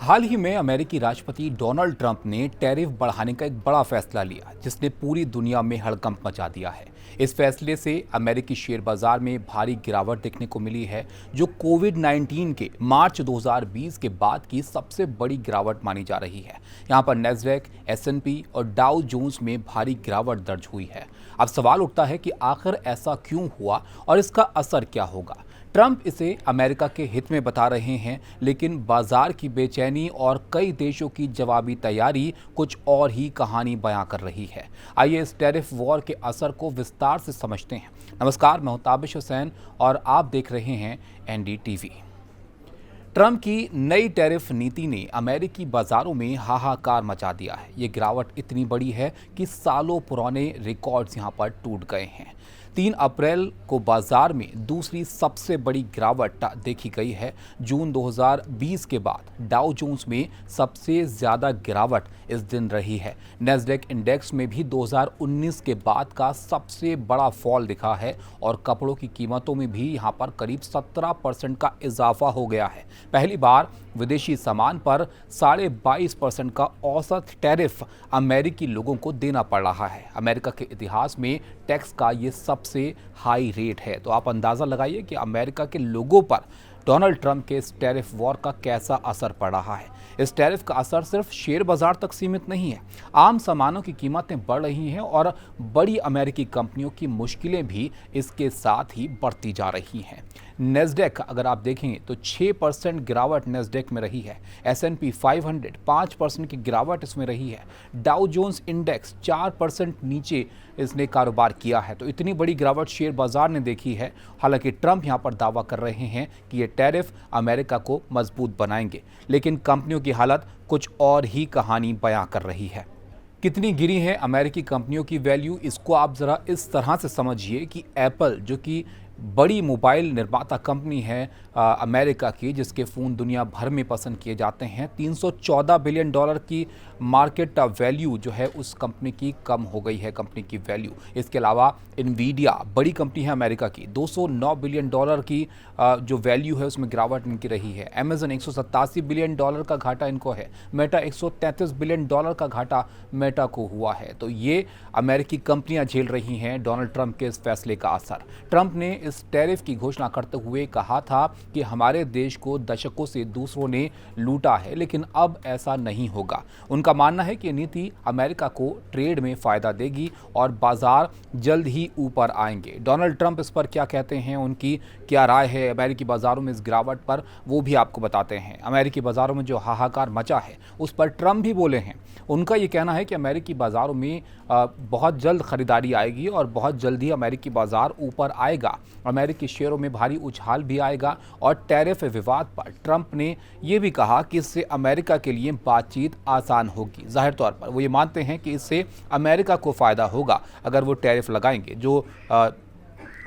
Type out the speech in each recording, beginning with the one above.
हाल ही में अमेरिकी राष्ट्रपति डोनाल्ड ट्रंप ने टैरिफ बढ़ाने का एक बड़ा फैसला लिया जिसने पूरी दुनिया में हड़कंप मचा दिया है। इस फैसले से अमेरिकी शेयर बाजार में भारी गिरावट देखने को मिली है, जो कोविड-19 के मार्च 2020 के बाद की सबसे बड़ी गिरावट मानी जा रही है। यहां पर नैस्डैक, एस&पी और डाउ जोन्स में भारी गिरावट दर्ज हुई है। अब सवाल उठता है कि आखिर ऐसा क्यों हुआ और इसका असर क्या होगा। ट्रंप इसे अमेरिका के हित में बता रहे हैं, लेकिन बाजार की बेचैनी और कई देशों की जवाबी तैयारी कुछ और ही कहानी बयां कर रही है। आइए इस टैरिफ वॉर के असर को विस्तार से समझते हैं। नमस्कार, मैं हूं ताबिश हुसैन और आप देख रहे हैं एनडीटीवी। ट्रंप की नई टैरिफ नीति ने अमेरिकी बाजारों में हाहाकार मचा दिया है। ये गिरावट इतनी बड़ी है कि सालों पुराने रिकॉर्ड्स यहां पर टूट गए हैं। 3 अप्रैल को बाजार में दूसरी सबसे बड़ी गिरावट देखी गई है। जून 2020 के बाद डाउ जोन्स में सबसे ज़्यादा गिरावट इस दिन रही है। नैस्डैक इंडेक्स में भी 2019 के बाद का सबसे बड़ा फॉल दिखा है और कपड़ों की कीमतों में भी यहां पर करीब 17% का इजाफा हो गया है। पहली बार विदेशी सामान पर 22.5% का औसत टैरिफ अमेरिकी लोगों को देना पड़ रहा है। अमेरिका के इतिहास में टैक्स का ये सबसे हाई रेट है। तो आप अंदाज़ा लगाइए कि अमेरिका के लोगों पर डोनाल्ड ट्रंप के इस टैरिफ वॉर का कैसा असर पड़ रहा है। इस टैरिफ का असर सिर्फ शेयर बाजार तक सीमित नहीं है। आम सामानों की कीमतें बढ़ रही हैं और बड़ी अमेरिकी कंपनियों की मुश्किलें भी इसके साथ ही बढ़ती जा रही हैं। नैस्डैक अगर आप देखेंगे तो 6% गिरावट नैस्डैक में रही है। एस&पी 500 5% की गिरावट इसमें रही है। डाउ जोन्स इंडेक्स 4% नीचे इसने कारोबार किया है। तो इतनी बड़ी गिरावट शेयर बाजार ने देखी है। हालांकि ट्रंप यहां पर दावा कर रहे हैं कि ये टैरिफ अमेरिका को मजबूत बनाएंगे, लेकिन कंपनियों की हालत कुछ और ही कहानी बयां कर रही है। कितनी गिरी है अमेरिकी कंपनियों की वैल्यू, इसको आप ज़रा इस तरह से समझिए कि एप्पल, जो कि बड़ी मोबाइल निर्माता कंपनी है अमेरिका की, जिसके फ़ोन दुनिया भर में पसंद किए जाते हैं, $314 बिलियन की मार्केट वैल्यू जो है उस कंपनी की कम हो गई है, कंपनी की वैल्यू। इसके अलावा इनवीडिया बड़ी कंपनी है अमेरिका की, $209 बिलियन की जो वैल्यू है उसमें गिरावट इनकी रही है। अमेजन $187 बिलियन का घाटा इनको है। मेटा $133 बिलियन का घाटा मेटा को हुआ है। तो ये अमेरिकी कंपनियां झेल रही हैं डोनाल्ड ट्रंप के इस फैसले का असर। ट्रंप ने इस टैरिफ की घोषणा करते हुए कहा था कि हमारे देश को दशकों से दूसरों ने लूटा है, लेकिन अब ऐसा नहीं होगा। उनका मानना है कि ये नीति अमेरिका को ट्रेड में फायदा देगी और बाजार जल्द ही ऊपर आएंगे। डोनाल्ड ट्रंप इस पर क्या कहते हैं, उनकी क्या राय है अमेरिकी बाजारों में इस गिरावट पर, वो भी आपको बताते हैं। अमेरिकी बाजारों में जो हाहाकार मचा है उस पर ट्रंप भी बोले हैं। उनका ये कहना है कि अमेरिकी बाजारों में बहुत जल्द खरीदारी आएगी और बहुत जल्द ही अमेरिकी बाजार ऊपर आएगा। अमेरिकी शेयरों में भारी उछाल भी आएगा। और टैरिफ विवाद पर ट्रंप ने यह भी कहा कि इससे अमेरिका के लिए बातचीत आसान होगी। जाहिर तौर पर वो ये मानते हैं कि इससे अमेरिका को फ़ायदा होगा अगर वो टैरिफ लगाएंगे। जो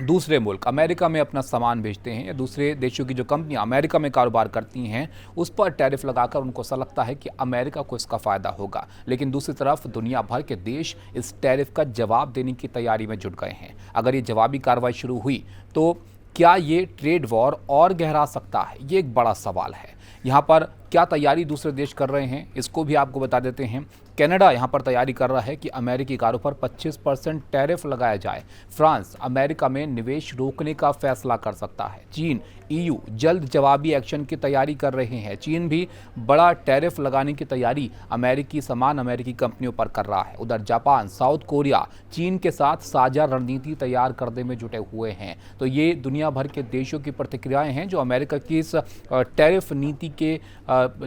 दूसरे मुल्क अमेरिका में अपना सामान बेचते हैं या दूसरे देशों की जो कंपनियां अमेरिका में कारोबार करती हैं उस पर टैरिफ लगाकर उनको ऐसा लगता है कि अमेरिका को इसका फ़ायदा होगा। लेकिन दूसरी तरफ दुनिया भर के देश इस टैरिफ का जवाब देने की तैयारी में जुट गए हैं। अगर ये जवाबी कार्रवाई शुरू हुई तो क्या ये ट्रेड वॉर और गहरा सकता है, ये एक बड़ा सवाल है। यहाँ पर क्या तैयारी दूसरे देश कर रहे हैं इसको भी आपको बता देते हैं। कनाडा यहाँ पर तैयारी कर रहा है कि अमेरिकी कारों पर 25% टैरिफ लगाया जाए। फ्रांस अमेरिका में निवेश रोकने का फैसला कर सकता है। चीन, ईयू जल्द जवाबी एक्शन की तैयारी कर रहे हैं। चीन भी बड़ा टैरिफ लगाने की तैयारी अमेरिकी सामान अमेरिकी कंपनियों पर कर रहा है। उधर जापान, साउथ कोरिया चीन के साथ साझा रणनीति तैयार करने में जुटे हुए हैं। तो ये दुनिया भर के देशों की प्रतिक्रियाएं हैं जो अमेरिका की इस टैरिफ नीति के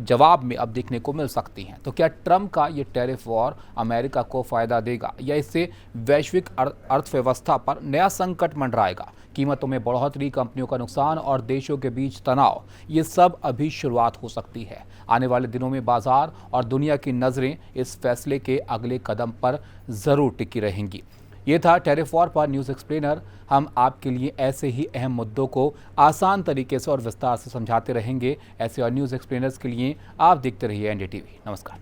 जवाब में अब देखने को मिल सकती हैं। तो क्या ट्रंप का ये टैरिफ वॉर अमेरिका को फायदा देगा या इससे वैश्विक अर्थव्यवस्था पर नया संकट मंडराएगा? कीमतों में बढ़ोतरी, कंपनियों का नुकसान और देशों के बीच तनाव, ये सब अभी शुरुआत हो सकती है। आने वाले दिनों में बाजार और दुनिया की नज़रें इस फैसले के अगले कदम पर ज़रूर टिकी रहेंगी। ये था टैरिफ वॉर पर न्यूज़ एक्सप्लेनर। हम आपके लिए ऐसे ही अहम मुद्दों को आसान तरीके से और विस्तार से समझाते रहेंगे। ऐसे और न्यूज़ एक्सप्लेनर्स के लिए आप देखते रहिए एनडीटीवी। नमस्कार।